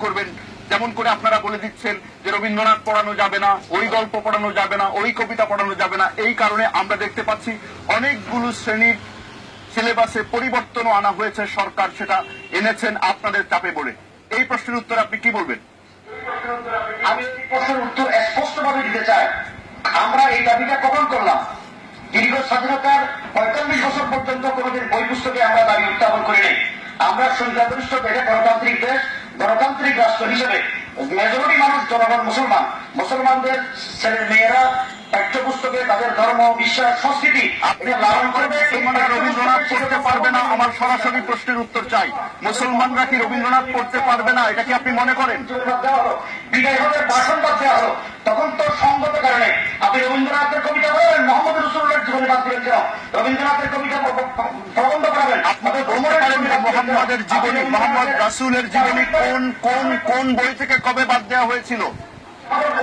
করবেন, যেমন করে আপনারা বলে দিচ্ছেন যে রবীন্দ্রনাথ পড়ানো যাবে না, ওই গল্প পড়ানো যাবে না, ওই কবিতা পড়ানো যাবে না। এই কারণে আমরা দেখতে পাচ্ছি অনেকগুলো শ্রেণীর সিলেবাসে পরিবর্তনও আনা হয়েছে, সরকার সেটা এনেছেন আপনাদের চাপে পড়ে। এই প্রশ্নের উত্তর আপনি কি বলবেন? আমি এই প্রশ্নের উত্তর স্পষ্টভাবে দিতে চাই। আমরা এই দাবিটা কখন করলাম? দীর্ঘ স্বাধীনতার ৪৫ বছর পর্যন্ত কোনদিন বই পুস্তকে আমরা দাবি উত্থাপন করি নাই। আমরা সংখ্যাগরিষ্ঠ দেশে গণতান্ত্রিক দেশ, গণতান্ত্রিক রাষ্ট্র হিসেবে মেজরিটি মানুষ জনগণ মুসলমান, মুসলমানদের ছেলে মেয়েরা পাঠ্যপুস্তকে তাদের ধর্ম, বিশ্বাস, সংস্কৃতি লালন করবে। রবীন্দ্রনাথ পড়তে পারবে না, আমার সরাসরি প্রশ্নের উত্তর চাই। মুসলমানরা কি রবীন্দ্রনাথ পড়তে পারবে না, এটা কি আপনি মনে করেন? দেওয়া হলো, বিদায় হলে ভাষণ বাদ দেওয়া হলো, তখন তো সঙ্গত কারণে আপনি রবীন্দ্রনাথের কবিতা বলেন, মোহাম্মদ রসুলের জীবনে বাদ দিলেন কেন? রবীন্দ্রনাথের কবিতা প্রবন্ধ করাবেন, আপনাদের বলতে পারেন মোহাম্মদের জীবনী, মোহাম্মদ রাসূলের জীবনী কোন কোন কোন বই থেকে কবে বাদ দেওয়া হয়েছিল?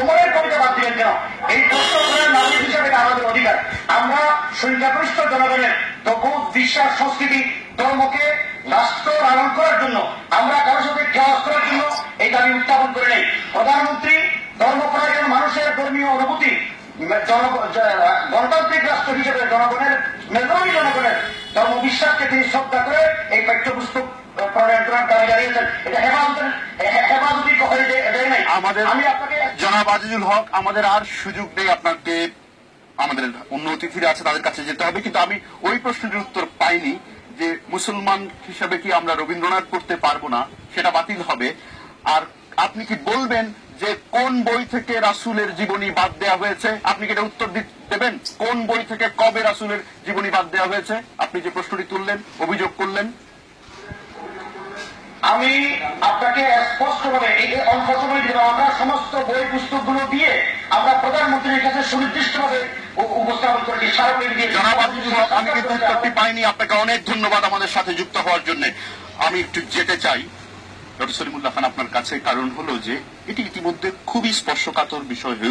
ওমরের কবিতা বাদ দিলেন কেন? এই প্রশ্ন করার নাগরিক হিসাবে আমাদের অধিকার। আমরা সংখ্যাগরিষ্ঠ জনগণের বোধ, বিশ্বাস, সংস্কৃতি, ধর্মকে রাষ্ট্র লালন করার জন্য, আমরা কারোর সাথে ক্লাস করার জন্য এই দাবি উত্থাপন করে নেই। প্রধানমন্ত্রী ধর্মপরায়ণ মানুষের ধর্মীয় অনুভূতি, গণতান্ত্রিক রাষ্ট্র হিসেবে জনগণের মেজরিটি জনগণের ধর্ম বিশ্বাসকে তিনি শ্রদ্ধা করে এই পাঠ্যপুস্তক প্রণয়ন করার দাবি জানিয়েছেন। এটা হেফাজতি কখনই দেয় নাই। আমি আপনাকে জনাব আজিজুল হক, আমাদের আর সুযোগ নেই, আপনাকে আমাদের অন্য অতিথিরা আছে তাদের কাছে যেতে হবে, কিন্তু আমি ওই প্রশ্নের উত্তর পাইনি যে মুসলমান হিসাবে কি আমরা রবীন্দ্রনাথ পড়তে পারবো না, সেটা বাতিল হবে। আর আপনি কি বলবেন যে কোন বই থেকে রাসূলের জীবনী বাদ দেওয়া হয়েছে? আপনি কি এটা উত্তর দেবেন? কোন বই থেকে কবে রাসূলের জীবনী বাদ দেওয়া হয়েছে? আপনি যে প্রশ্নটি তুললেন, অভিযোগ করলেন। আমি আপনাকে স্পষ্টভাবে এই অল্প সময় দিলাম। আমরা সমস্ত বই পুস্তকগুলো দিয়ে আমরা প্রধানমন্ত্রীর কাছে সুনির্দিষ্টভাবে উপস্থাপন করেছি। জনাব আজিজুল হক, আমি কিন্তু উত্তরটি পাইনি। আপনাকে অনেক ধন্যবাদ আমাদের সাথে যুক্ত হওয়ার জন্য। আমি একটু যেতে চাই ডক্টর সলিমুল্লাহ খান আপনার কাছে, কারণ হলো যে এটি ইতিমধ্যে খুবই স্পর্শকাতর বিষয় হয়ে